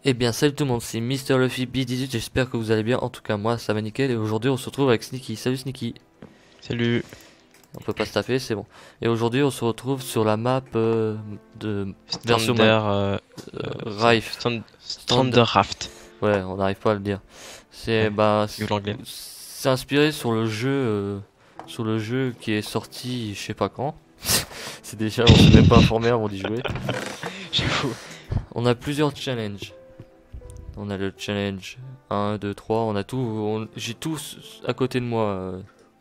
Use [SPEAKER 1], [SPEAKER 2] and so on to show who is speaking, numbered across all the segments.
[SPEAKER 1] Eh bien salut tout le monde, c'est Mister Luffy B18, j'espère que vous allez bien, en tout cas moi ça va nickel et aujourd'hui on se retrouve avec Sneaky. Salut Sneaky.
[SPEAKER 2] Salut.
[SPEAKER 1] On peut pas se taper, c'est bon. Et aujourd'hui on se retrouve sur la map de version
[SPEAKER 2] Thunder,
[SPEAKER 1] Rife.
[SPEAKER 2] Thunder Raft.
[SPEAKER 1] Ouais, on n'arrive pas à le dire. C'est
[SPEAKER 2] Ouais,
[SPEAKER 1] bah
[SPEAKER 2] vive l'anglais.
[SPEAKER 1] c'est inspiré sur le jeu qui est sorti je sais pas quand. C'est déjà on s'est même pas informé avant d'y jouer.
[SPEAKER 2] J'avoue.
[SPEAKER 1] On a plusieurs challenges. On a le challenge 1, 2, 3, on a tout, j'ai tout à côté de moi.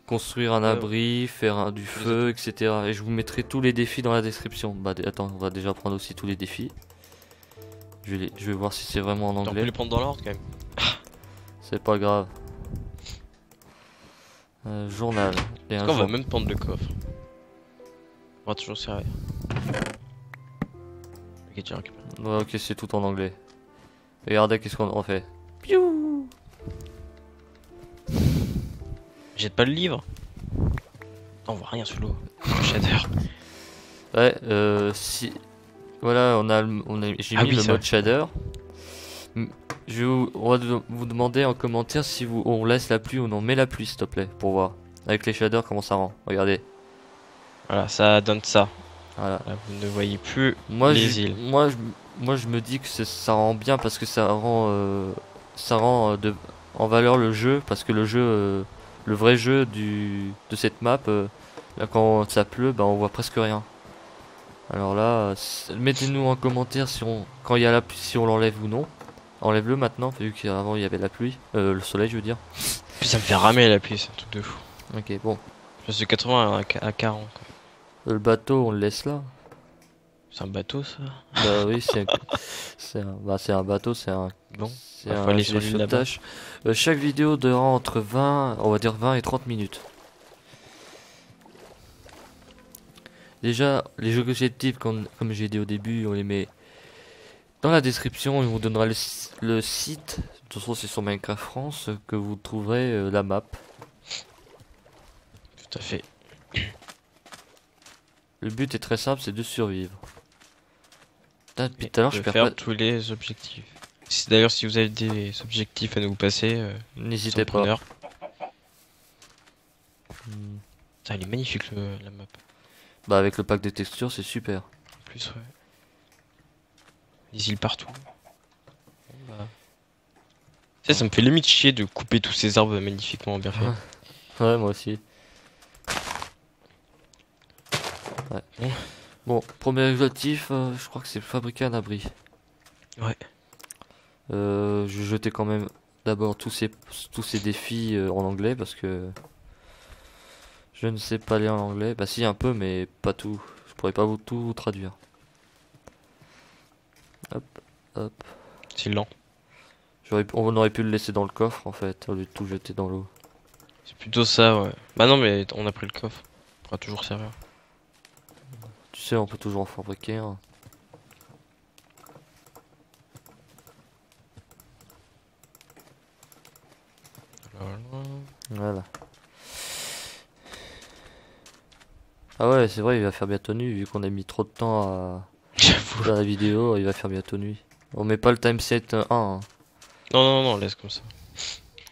[SPEAKER 1] Construire un abri, faire du feu, etc. Et je vous mettrai tous les défis dans la description. Bah attends, on va déjà prendre aussi tous les défis. Je vais voir si c'est vraiment en
[SPEAKER 2] On peut
[SPEAKER 1] anglais.
[SPEAKER 2] les prendre dans l'ordre quand même.
[SPEAKER 1] C'est pas grave. Journal. Et
[SPEAKER 2] Est-ce
[SPEAKER 1] un
[SPEAKER 2] qu'on va
[SPEAKER 1] jour.
[SPEAKER 2] même prendre le coffre? On va toujours servir. Ok, tu récupères.
[SPEAKER 1] Ouais, ok, c'est tout en anglais. Regardez qu'est-ce qu'on en fait. Piou.
[SPEAKER 2] Jette pas le livre. On voit rien sous l'eau. Le shader.
[SPEAKER 1] Ouais, si. Voilà, j'ai
[SPEAKER 2] Ah
[SPEAKER 1] mis
[SPEAKER 2] oui,
[SPEAKER 1] le
[SPEAKER 2] c'est
[SPEAKER 1] mode
[SPEAKER 2] vrai.
[SPEAKER 1] shader. On va vous demander en commentaire si on laisse la pluie ou non. Mets la pluie s'il te plaît pour voir. Avec les shaders comment ça rend. Regardez.
[SPEAKER 2] Voilà, ça donne ça.
[SPEAKER 1] Voilà.
[SPEAKER 2] Là, vous ne voyez plus
[SPEAKER 1] Moi
[SPEAKER 2] les îles.
[SPEAKER 1] moi je me dis que ça rend bien parce que ça rend en valeur le jeu parce que le jeu le vrai jeu de cette map là quand ça pleut bah on voit presque rien. Alors là mettez-nous en commentaire si on quand il y a la pluie si on l'enlève ou non. Enlève-le maintenant vu qu'avant il y avait la pluie le soleil je veux dire.
[SPEAKER 2] Puis ça me fait ramer la pluie, c'est un truc de fou.
[SPEAKER 1] OK, bon.
[SPEAKER 2] Je passe de 80 à 40. Quoi.
[SPEAKER 1] Le bateau on le laisse là.
[SPEAKER 2] C'est un bateau ça?
[SPEAKER 1] Bah oui, c'est un bateau,
[SPEAKER 2] Bon,
[SPEAKER 1] c'est
[SPEAKER 2] bah, faut
[SPEAKER 1] un
[SPEAKER 2] aller
[SPEAKER 1] gilet
[SPEAKER 2] sur l'île là-bas.
[SPEAKER 1] sauvetage. Chaque vidéo durera entre 20, on va dire 20 et 30 minutes. Déjà, les objectifs, comme j'ai dit au début, on les met dans la description et on vous donnera le site. De toute façon, c'est sur Minecraft France que vous trouverez la map.
[SPEAKER 2] Tout à fait.
[SPEAKER 1] Le but est très simple, c'est de survivre. Putain, depuis
[SPEAKER 2] Et
[SPEAKER 1] tout à l'heure,
[SPEAKER 2] de
[SPEAKER 1] je perds
[SPEAKER 2] faire
[SPEAKER 1] pas.
[SPEAKER 2] tous les objectifs. D'ailleurs, si vous avez des objectifs à nous passer,
[SPEAKER 1] N'hésitez pas.
[SPEAKER 2] preneur.
[SPEAKER 1] Hmm.
[SPEAKER 2] Putain, elle est magnifique la map.
[SPEAKER 1] Bah avec le pack de textures, c'est super.
[SPEAKER 2] En plus, ouais. Des îles partout. Bon, bah. Tu sais, ça me fait limite chier de couper tous ces arbres magnifiquement bien faits.
[SPEAKER 1] Ouais, moi aussi. Ouais.
[SPEAKER 2] Bon.
[SPEAKER 1] Bon, premier objectif, je crois que c'est fabriquer un abri.
[SPEAKER 2] Ouais.
[SPEAKER 1] Je vais jeter quand même d'abord tous ces défis en anglais parce que je ne sais pas lire en anglais. Bah si un peu mais pas tout. Je pourrais pas tout traduire. Hop, hop.
[SPEAKER 2] C'est lent.
[SPEAKER 1] On aurait pu le laisser dans le coffre en fait au lieu de tout jeter dans l'eau.
[SPEAKER 2] C'est plutôt ça, ouais. Bah non, mais on a pris le coffre. On pourra toujours servir.
[SPEAKER 1] Tu sais, on peut toujours en fabriquer un. Voilà. Ah ouais, c'est vrai, il va faire bientôt nuit vu qu'on a mis trop de temps à
[SPEAKER 2] J'avoue.
[SPEAKER 1] faire la vidéo, il va faire bientôt nuit. On met pas le timeset 1 hein,
[SPEAKER 2] Non, non, non, laisse comme ça.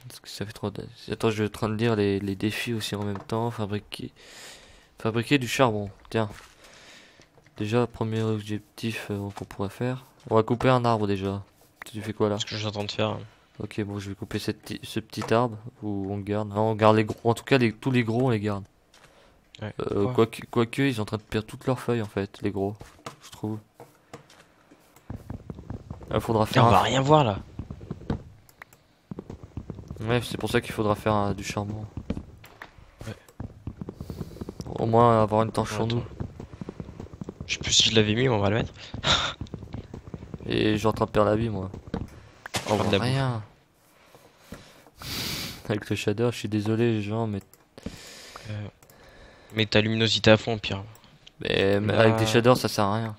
[SPEAKER 1] parce que ça fait trop de... Attends, je suis en train de lire les défis aussi en même temps. Fabriquer du charbon. Tiens. Déjà, premier objectif qu'on pourrait faire. On va couper un arbre déjà. Tu fais quoi là?
[SPEAKER 2] Ce que j'entends de faire.
[SPEAKER 1] Ok, bon, je vais couper ce petit arbre. Ou on garde. Non, on garde les gros. En tout cas, tous les gros, on les garde.
[SPEAKER 2] Ouais. Ouais.
[SPEAKER 1] Quoique, ils sont en train de perdre toutes leurs feuilles en fait, les gros. Je trouve. Il faudra
[SPEAKER 2] Et
[SPEAKER 1] faire
[SPEAKER 2] on
[SPEAKER 1] un...
[SPEAKER 2] va rien voir là.
[SPEAKER 1] Ouais, c'est pour ça qu'il faudra faire du charbon.
[SPEAKER 2] Ouais.
[SPEAKER 1] Au moins avoir une torche
[SPEAKER 2] Ouais,
[SPEAKER 1] sur nous.
[SPEAKER 2] attends. Je sais plus si je l'avais mis, mais on va le mettre.
[SPEAKER 1] Et je suis en train de perdre la vie moi. On
[SPEAKER 2] Prendre
[SPEAKER 1] voit
[SPEAKER 2] la
[SPEAKER 1] rien. Avec le shader, je suis désolé les gens, mais,
[SPEAKER 2] Mets ta luminosité à fond, pire.
[SPEAKER 1] mais
[SPEAKER 2] Là-
[SPEAKER 1] avec des shaders ça sert à rien.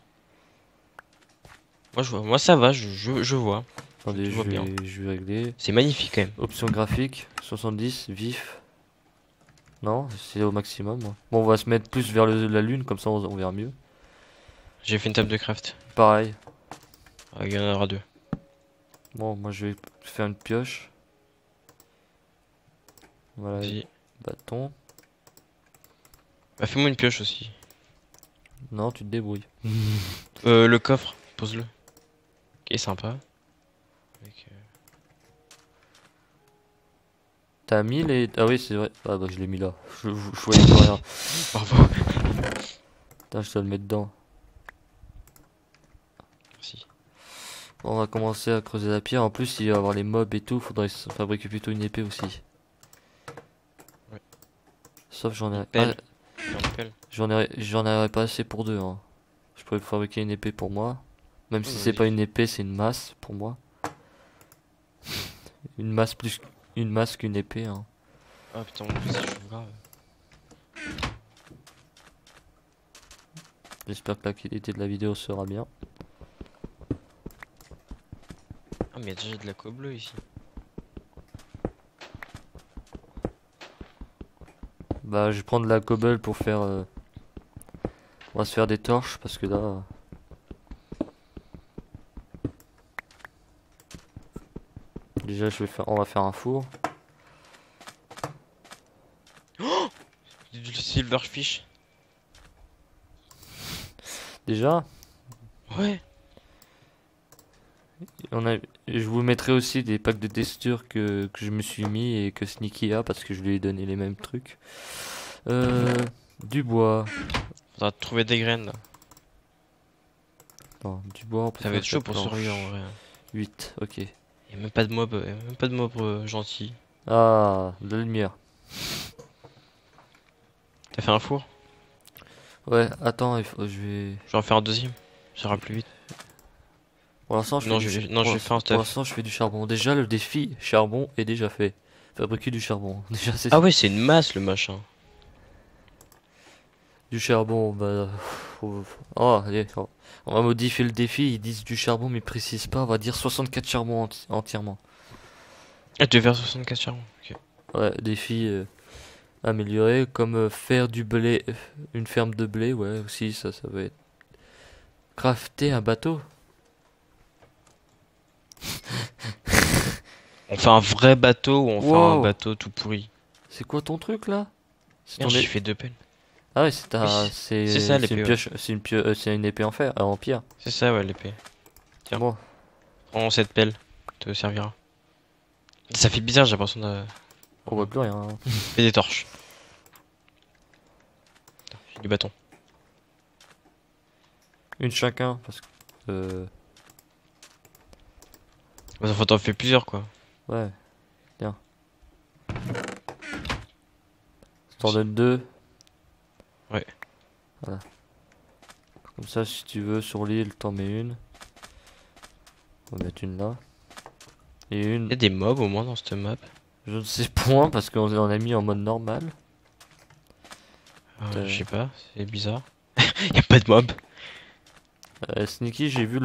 [SPEAKER 2] Moi, je vois. Moi, ça va, je vois.
[SPEAKER 1] Attendez,
[SPEAKER 2] Tu vois bien.
[SPEAKER 1] je vais régler.
[SPEAKER 2] C'est magnifique quand même.
[SPEAKER 1] Option graphique, 70, vif. Non, c'est au maximum. Moi. Bon, on va se mettre plus vers la lune, comme ça on verra mieux.
[SPEAKER 2] J'ai fait une table de craft.
[SPEAKER 1] Pareil.
[SPEAKER 2] Ah, il y en aura deux.
[SPEAKER 1] Bon, moi je vais faire une pioche. Voilà,
[SPEAKER 2] Vas-y.
[SPEAKER 1] bâton.
[SPEAKER 2] Bah, fais-moi une pioche aussi.
[SPEAKER 1] Non, tu te débrouilles.
[SPEAKER 2] Le coffre, pose-le. Ok, sympa. Avec,
[SPEAKER 1] T'as mis les... Ah oui, c'est vrai. Ah bah je l'ai mis là. Je voyais plus rien.
[SPEAKER 2] Bravo.
[SPEAKER 1] Putain, je dois le mettre dedans.
[SPEAKER 2] Merci.
[SPEAKER 1] Bon, on va commencer à creuser la pierre. En plus, il va y avoir les mobs et tout. Faudrait fabriquer plutôt une épée aussi.
[SPEAKER 2] Ouais.
[SPEAKER 1] Sauf j'en ai...
[SPEAKER 2] Une pelle.
[SPEAKER 1] Ah,
[SPEAKER 2] Une pelle.
[SPEAKER 1] j'en aurais pas assez pour deux, hein. Je pourrais fabriquer une épée pour moi. Même si c'est
[SPEAKER 2] Vas-y.
[SPEAKER 1] pas une épée, c'est une masse pour moi. Une masse plus... Une masse qu'une épée, hein.
[SPEAKER 2] Ah putain, mon plus c'est chaud grave.
[SPEAKER 1] J'espère que la qualité de la vidéo sera bien.
[SPEAKER 2] Ah, mais il y a déjà de la co-bleue ici.
[SPEAKER 1] Bah, je vais prendre la cobble pour faire... On va se faire des torches parce que là... Déjà, on va faire un four.
[SPEAKER 2] Du silverfish.
[SPEAKER 1] Déjà,
[SPEAKER 2] Ouais.
[SPEAKER 1] je vous mettrai aussi des packs de textures que je me suis mis et que Sneaky a parce que je lui ai donné les mêmes trucs. Euh, du bois.
[SPEAKER 2] Faudra trouver des graines là.
[SPEAKER 1] Non, du bois, on peut
[SPEAKER 2] Ça va
[SPEAKER 1] faire
[SPEAKER 2] être chaud
[SPEAKER 1] 4
[SPEAKER 2] pour
[SPEAKER 1] planches.
[SPEAKER 2] survivre en vrai.
[SPEAKER 1] 8, ok.
[SPEAKER 2] Y a même pas de mob, y a même pas de mob gentil.
[SPEAKER 1] Ah, de la lumière.
[SPEAKER 2] T'as fait un four?
[SPEAKER 1] Ouais, attends, je vais...
[SPEAKER 2] Je vais en faire un deuxième. Ça ira plus vite.
[SPEAKER 1] Pour l'instant, je
[SPEAKER 2] Non,
[SPEAKER 1] fais
[SPEAKER 2] non, je vais faire un
[SPEAKER 1] pour
[SPEAKER 2] stuff.
[SPEAKER 1] l'instant, je fais du charbon. Déjà, le défi charbon est déjà fait. Fabriquer du charbon. Déjà, c'est
[SPEAKER 2] Ah ouais, c'est une masse le machin.
[SPEAKER 1] du charbon. Bah, oh, allez, on va modifier le défi. Ils disent du charbon, mais ils précisent pas. On va dire 64 charbons entièrement.
[SPEAKER 2] Ah, tu veux faire 64 charbon. Ok.
[SPEAKER 1] Ouais, défi amélioré. Comme faire du blé. Une ferme de blé, ouais, aussi, ça va être. Crafter un bateau.
[SPEAKER 2] On fait un vrai bateau ou on fait un
[SPEAKER 1] Wow!
[SPEAKER 2] bateau tout pourri?
[SPEAKER 1] C'est quoi ton truc là? C'est
[SPEAKER 2] Merde,
[SPEAKER 1] ton
[SPEAKER 2] j'ai
[SPEAKER 1] é-
[SPEAKER 2] fait deux pelles.
[SPEAKER 1] Ah ouais, c'est
[SPEAKER 2] Oui, c'est ça
[SPEAKER 1] c'est une
[SPEAKER 2] l'épée, ouais.
[SPEAKER 1] pioche, c'est une épée en fer, en pierre.
[SPEAKER 2] C'est ça, ouais, l'épée. Tiens.
[SPEAKER 1] Bon,
[SPEAKER 2] Prends cette pelle, te servira. Ça fait bizarre, j'ai l'impression de...
[SPEAKER 1] on voit plus rien, hein.
[SPEAKER 2] Fais des torches. J'ai du bâton.
[SPEAKER 1] Une chacun, parce que
[SPEAKER 2] Bah, faut t'en faire plusieurs, quoi.
[SPEAKER 1] ouais, bien. T'en donnes deux.
[SPEAKER 2] Ouais.
[SPEAKER 1] Voilà. Comme ça, si tu veux, sur l'île, t'en mets une. On va mettre une là. Et
[SPEAKER 2] Y a
[SPEAKER 1] une,
[SPEAKER 2] des mobs au moins dans cette map.
[SPEAKER 1] je ne sais point, parce qu'on en a mis en mode normal.
[SPEAKER 2] Je sais pas, c'est bizarre. Y a pas de mob.
[SPEAKER 1] Sneaky, j'ai vu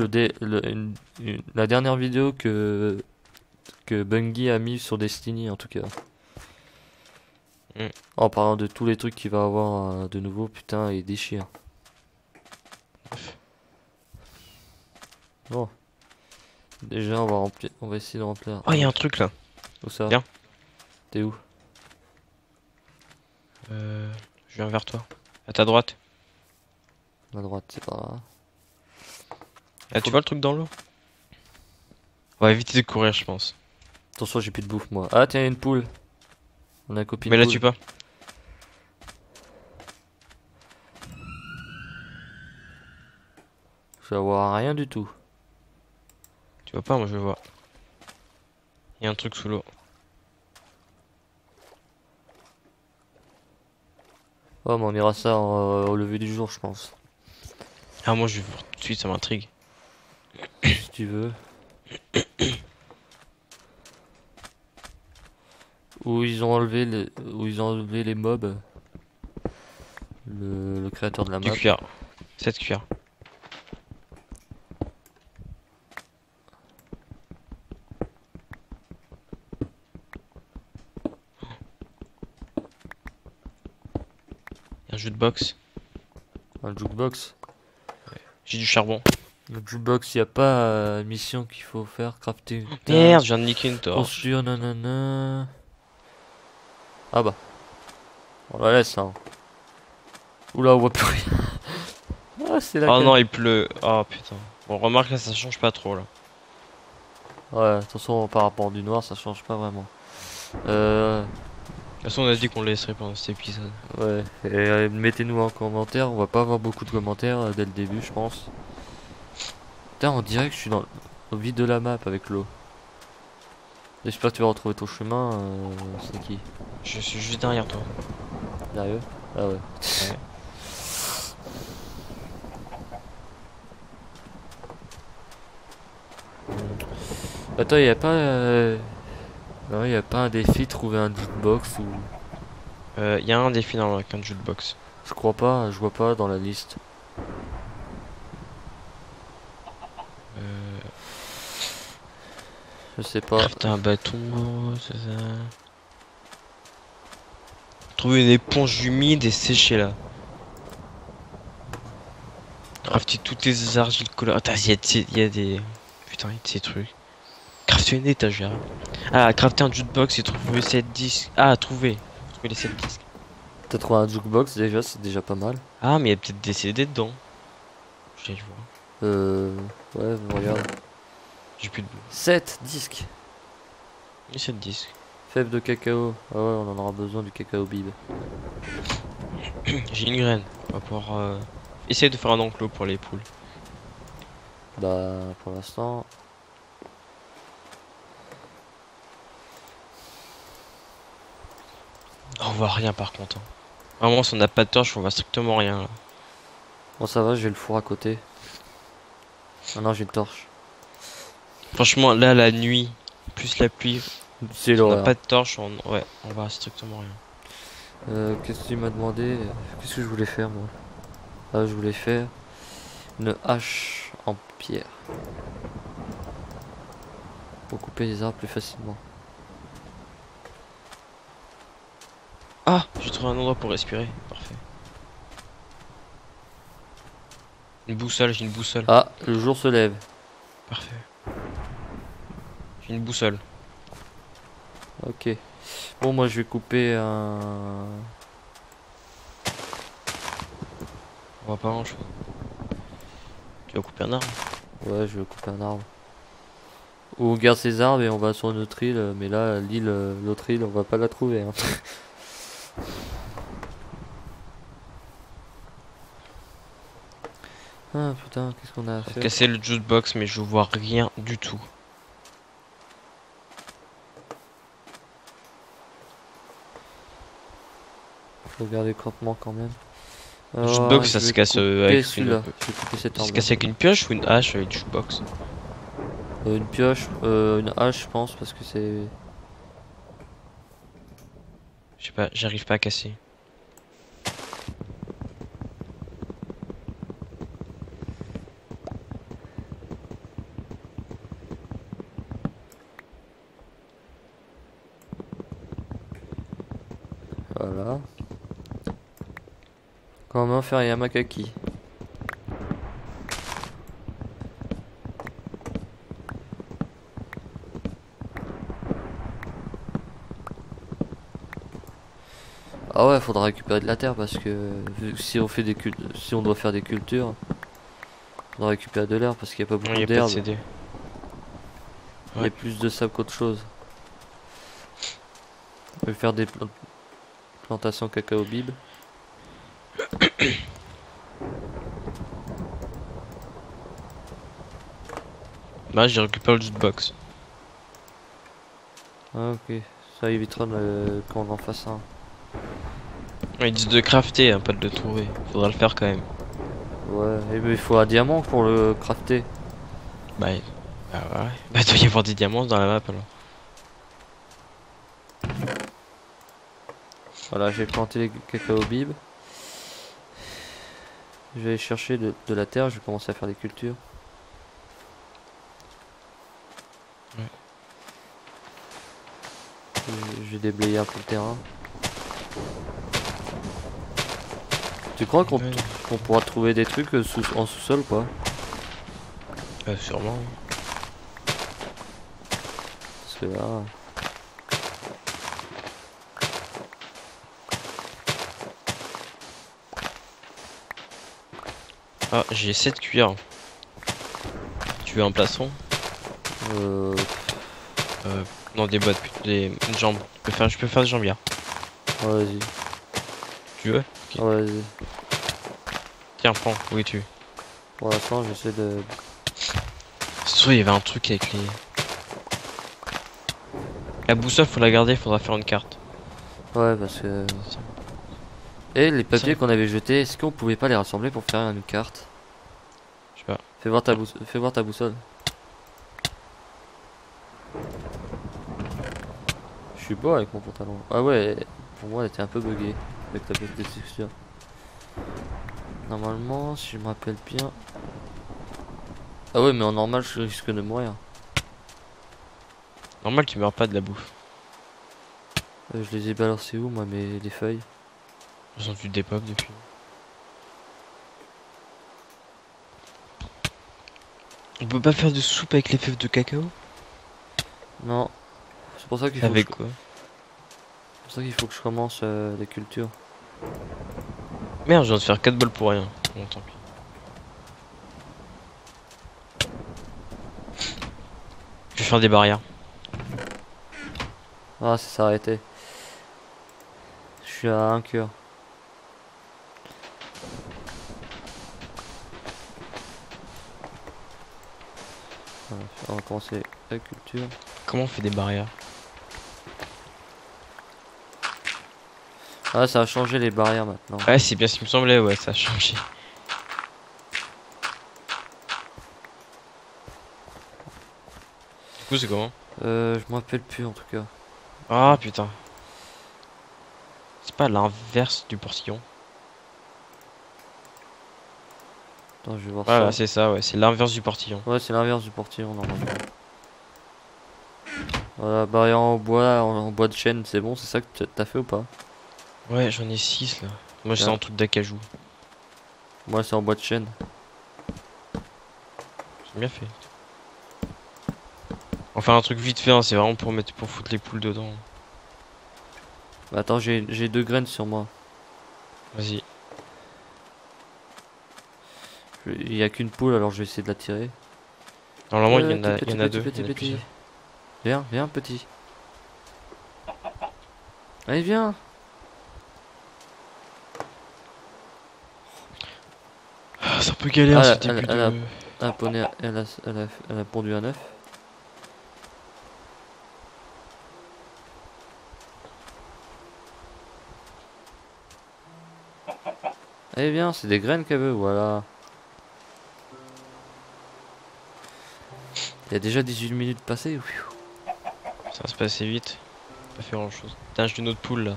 [SPEAKER 1] la dernière vidéo que Bungie a mis sur Destiny, en tout cas.
[SPEAKER 2] Mm.
[SPEAKER 1] En parlant de tous les trucs qu'il va avoir de nouveau, putain, il déchire. Bon. Déjà, on va essayer de remplir.
[SPEAKER 2] Oh, y a un truc là.
[SPEAKER 1] Où ça?
[SPEAKER 2] Viens.
[SPEAKER 1] T'es où?
[SPEAKER 2] Je viens vers toi. À ta droite.
[SPEAKER 1] À droite, c'est pas là.
[SPEAKER 2] Ah, tu vois le truc dans l'eau? On va éviter de courir, je pense.
[SPEAKER 1] Attention, j'ai plus de bouffe, moi. Ah, tiens, y a une poule. On a un copine
[SPEAKER 2] Mais là,
[SPEAKER 1] poule.
[SPEAKER 2] tue pas.
[SPEAKER 1] Je vais avoir rien du tout.
[SPEAKER 2] Tu vois pas, moi je le vois. Y a un truc sous l'eau.
[SPEAKER 1] Oh, mais on ira ça au lever du jour, je pense.
[SPEAKER 2] Ah, moi je vais voir tout de suite, ça m'intrigue.
[SPEAKER 1] Si tu veux. Où ils ont enlevé les mobs. Le créateur de la
[SPEAKER 2] Du
[SPEAKER 1] map.
[SPEAKER 2] cuir. 7 cuir. Y a un jeu de boxe.
[SPEAKER 1] Un jukebox.
[SPEAKER 2] J'ai du charbon.
[SPEAKER 1] Le jukebox, y a pas mission qu'il faut faire, crafter.
[SPEAKER 2] Merde, je viens de niquer une torche.
[SPEAKER 1] Construire, nanana. Ah bah. On la laisse, hein. Oula, on voit plus rien. Ah, c'est la
[SPEAKER 2] Oh non, il pleut. Oh putain. Bon, remarque là, ça change pas trop là.
[SPEAKER 1] Ouais, de toute façon, par rapport du noir, ça change pas vraiment.
[SPEAKER 2] De toute façon, on a dit qu'on le laisserait pendant cet épisode.
[SPEAKER 1] Ouais. Et mettez-nous en commentaire. On va pas avoir beaucoup de commentaires dès le début, je pense. Putain, on dirait que je suis au vide de la map avec l'eau. J'espère que tu vas retrouver ton chemin. C'est qui?
[SPEAKER 2] Je suis juste derrière toi.
[SPEAKER 1] Sérieux? Ah ouais.
[SPEAKER 2] Ouais.
[SPEAKER 1] Attends, y a pas. Non, y a pas un défi, trouver un jukebox ou.
[SPEAKER 2] Y a un défi dans un jukebox.
[SPEAKER 1] Je crois pas, je vois pas dans la liste.
[SPEAKER 2] Euh...
[SPEAKER 1] Je sais pas.
[SPEAKER 2] Crafter un bâton, c'est ça. Trouver une éponge humide et sécher là. Crafter toutes les argiles colorées. Attends, y a des. Putain, il y a de ces trucs. Crafter une étagère. Ah, crafter un jukebox et trouver 7 disques. Ah, trouver les 7 disques.
[SPEAKER 1] T'as trouvé un jukebox déjà, c'est déjà pas mal.
[SPEAKER 2] Ah, mais il y a peut-être des CD dedans. Je vais voir.
[SPEAKER 1] Ouais, regarde.
[SPEAKER 2] J'ai plus de.
[SPEAKER 1] 7 disques.
[SPEAKER 2] Et 7 disques.
[SPEAKER 1] Fèves de cacao. Ah ouais, on en aura besoin du cacao bib.
[SPEAKER 2] J'ai une graine. On va pouvoir essayer de faire un enclos pour les poules.
[SPEAKER 1] Bah, pour l'instant.
[SPEAKER 2] On voit rien par contre. Hein. Vraiment, si on n'a pas de torche, on voit strictement rien là.
[SPEAKER 1] Bon, ça va, j'ai le four à côté. Ah non, j'ai une torche.
[SPEAKER 2] Franchement, là, la nuit, plus la pluie,
[SPEAKER 1] C'est
[SPEAKER 2] si on n'a
[SPEAKER 1] l'horreur.
[SPEAKER 2] pas de torche, ouais, on voit strictement rien.
[SPEAKER 1] Qu'est-ce que tu m'as demandé? Qu'est-ce que je voulais faire moi? Ah, je voulais faire une hache en pierre. Pour couper les arbres plus facilement.
[SPEAKER 2] Ah, j'ai trouvé un endroit pour respirer. Parfait. Une boussole, j'ai une boussole.
[SPEAKER 1] Ah, le jour se lève.
[SPEAKER 2] Parfait. J'ai une boussole.
[SPEAKER 1] Ok. Bon, moi je vais couper un.
[SPEAKER 2] On voit pas grand chose. Tu vas couper un arbre?
[SPEAKER 1] Ouais, je vais couper un arbre. Ou on garde ces arbres et on va sur une autre île. Mais là, l'autre île, on va pas la trouver. Hein. Ah putain, qu'est-ce qu'on a à
[SPEAKER 2] J'ai
[SPEAKER 1] faire?
[SPEAKER 2] cassé le jukebox, mais je vois rien du tout.
[SPEAKER 1] Faut garder le campement quand même.
[SPEAKER 2] Le jukebox, ça
[SPEAKER 1] je
[SPEAKER 2] se
[SPEAKER 1] vais
[SPEAKER 2] casse
[SPEAKER 1] couper
[SPEAKER 2] avec
[SPEAKER 1] celui-là.
[SPEAKER 2] une.
[SPEAKER 1] Je vais couper cet
[SPEAKER 2] Ça se
[SPEAKER 1] arbre.
[SPEAKER 2] casse avec une pioche ou une hache avec du jukebox?
[SPEAKER 1] Une pioche, une hache, je pense, parce que c'est.
[SPEAKER 2] Je sais pas, j'arrive pas à casser.
[SPEAKER 1] Voilà. Comment faire Yamakaki? Ah ouais, faudra récupérer de la terre parce que si on fait si on doit faire des cultures, faudra récupérer de l'herbe parce qu'il n'y a pas
[SPEAKER 2] Non,
[SPEAKER 1] beaucoup
[SPEAKER 2] y a pas de
[SPEAKER 1] d'herbe.
[SPEAKER 2] CD.
[SPEAKER 1] Il y a
[SPEAKER 2] Ouais.
[SPEAKER 1] plus de sable qu'autre chose. On peut faire des plantations cacao bib.
[SPEAKER 2] Bah, j'ai récupéré le jukebox.
[SPEAKER 1] Ah ok, ça évitera qu'on en fasse un.
[SPEAKER 2] Ils disent de crafter, hein, pas de le trouver. Faudra le faire quand même.
[SPEAKER 1] Ouais, et ben, il faut un diamant pour le crafter.
[SPEAKER 2] Bah, bah ouais. Bah, il doit y avoir des diamants dans la map alors.
[SPEAKER 1] Voilà, j'ai planté les cacao bib. Je vais aller chercher de la terre, je vais commencer à faire des cultures.
[SPEAKER 2] Ouais.
[SPEAKER 1] Je vais déblayer un peu le terrain. Tu crois qu'on pourra trouver des trucs en sous-sol ou pas?
[SPEAKER 2] Sûrement.
[SPEAKER 1] Parce que là.
[SPEAKER 2] Ah, j'ai 7 cuirs. Tu veux un plastron?
[SPEAKER 1] Euh.
[SPEAKER 2] Non, des bottes, une jambe. Je peux faire des jambières.
[SPEAKER 1] Ouais, vas-y.
[SPEAKER 2] Tu veux? Ok.
[SPEAKER 1] Ouais, vas-y.
[SPEAKER 2] Tiens, prends. Oui, tu veux.
[SPEAKER 1] Pour l'instant, j'essaie de.
[SPEAKER 2] C'est sûr, il y avait un truc avec les. La boussole, faut la garder, faudra faire une carte.
[SPEAKER 1] Ouais, parce que. Et les papiers qu'on avait jetés, est-ce qu'on pouvait pas les rassembler pour faire une carte?
[SPEAKER 2] Je sais pas.
[SPEAKER 1] Fais voir ta boussole. Je suis beau avec mon pantalon. Ah ouais, pour moi elle était un peu buggée avec la plaque de texture. Normalement, si je me rappelle bien. Ah ouais, mais en normal, je risque de mourir.
[SPEAKER 2] Normal, tu meurs pas de la bouffe.
[SPEAKER 1] Je les ai balancés où, moi, les feuilles?
[SPEAKER 2] Ils ont vu des pop depuis. On peut pas faire de soupe avec les fèves de cacao?
[SPEAKER 1] Non. C'est pour ça qu'il faut
[SPEAKER 2] Avec quoi?
[SPEAKER 1] c'est pour ça qu'il faut que je commence les cultures.
[SPEAKER 2] Merde, je viens de faire 4 balles pour rien. Bon, tant pis. Je vais faire des barrières.
[SPEAKER 1] Ah, ça s'est arrêté. Je suis à un cœur. Voilà, on va commencer la culture.
[SPEAKER 2] Comment on fait des barrières?
[SPEAKER 1] Ah, ça a changé les barrières maintenant.
[SPEAKER 2] Ouais, c'est bien ce qui me semblait, ouais, ça a changé. Du coup, c'est comment?
[SPEAKER 1] Je me rappelle plus en tout cas.
[SPEAKER 2] Ah putain. C'est pas l'inverse du portillon.
[SPEAKER 1] Attends, je vais voir
[SPEAKER 2] Voilà,
[SPEAKER 1] ça.
[SPEAKER 2] c'est ça, ouais, c'est l'inverse du portillon.
[SPEAKER 1] Ouais, c'est l'inverse du portillon normalement. Voilà, barrière en bois de chêne, c'est bon, c'est ça que t'as fait ou pas?
[SPEAKER 2] Ouais, j'en ai 6 là. Moi, c'est
[SPEAKER 1] Tiens.
[SPEAKER 2] un truc d'acajou.
[SPEAKER 1] Moi, c'est en bois de chêne.
[SPEAKER 2] C'est bien fait. Enfin, un truc vite fait, hein, c'est vraiment pour foutre les poules dedans.
[SPEAKER 1] Bah, attends, j'ai 2 graines sur moi.
[SPEAKER 2] Vas-y.
[SPEAKER 1] Il y a qu'une poule, alors je vais essayer de la tirer.
[SPEAKER 2] Normalement, il y
[SPEAKER 1] Petit,
[SPEAKER 2] en a deux.
[SPEAKER 1] petit,
[SPEAKER 2] Il y en a
[SPEAKER 1] petit.
[SPEAKER 2] plusieurs.
[SPEAKER 1] Viens, viens, petit. Allez, viens.
[SPEAKER 2] Ah, c'est un peu galère
[SPEAKER 1] Ah,
[SPEAKER 2] ce
[SPEAKER 1] elle,
[SPEAKER 2] début
[SPEAKER 1] elle a,
[SPEAKER 2] de.
[SPEAKER 1] elle a pondu, elle a pondu un œuf. Allez, viens, c'est des graines qu'elle veut, voilà. Il y a déjà 18 minutes passées.
[SPEAKER 2] Ça va se passer vite. Pas faire grand chose. Putain, j'ai une autre poule là.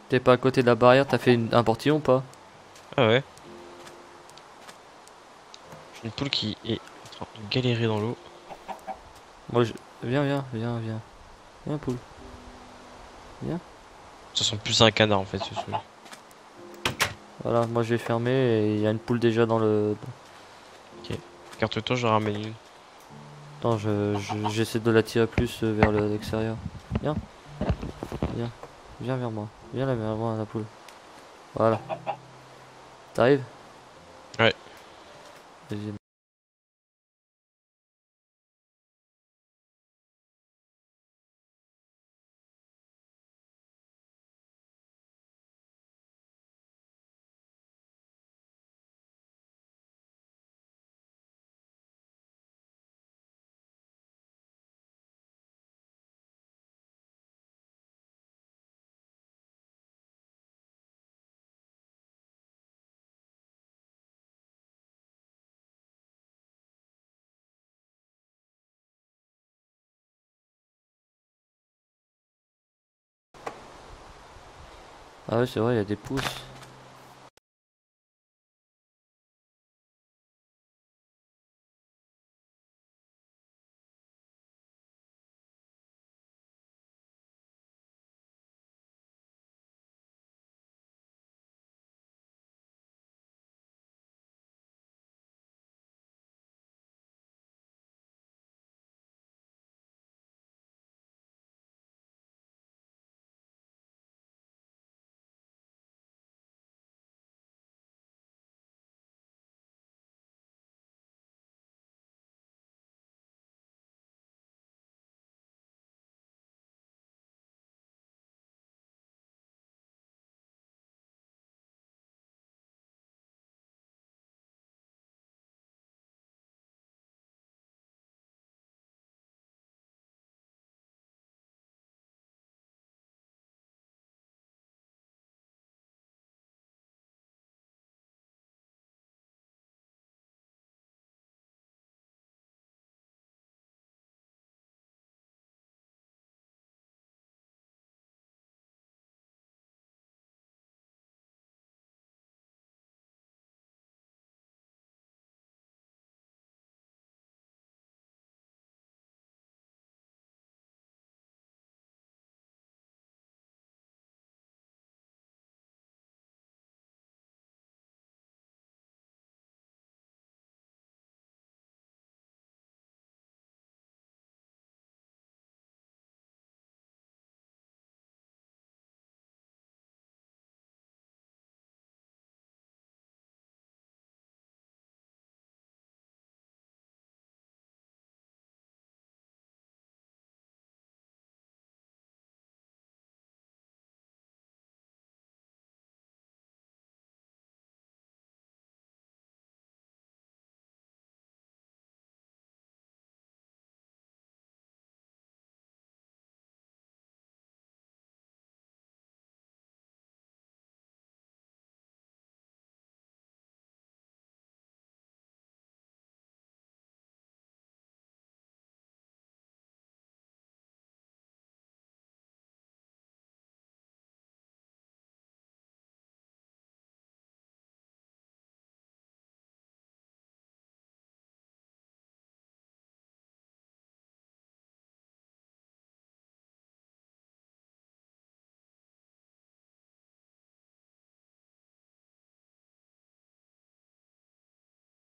[SPEAKER 1] T'es pas à côté de la barrière, t'as fait un portillon ou pas?
[SPEAKER 2] Ah ouais. J'ai une poule qui est en train de galérer dans l'eau.
[SPEAKER 1] Moi, viens, viens, viens, viens. Viens, poule.
[SPEAKER 2] Ça sent plus un canard en fait ce truc.
[SPEAKER 1] Voilà, moi je vais fermer et il y a une poule déjà dans le.
[SPEAKER 2] Carte-toi, je ramène une.
[SPEAKER 1] Attends, j'essaie de la tirer plus vers l'extérieur. Viens, viens, viens vers moi. Viens là vers moi, la poule. Voilà. T'arrives?
[SPEAKER 2] Ouais.
[SPEAKER 1] Vas-y. Ah ouais, c'est vrai, il y a des pousses.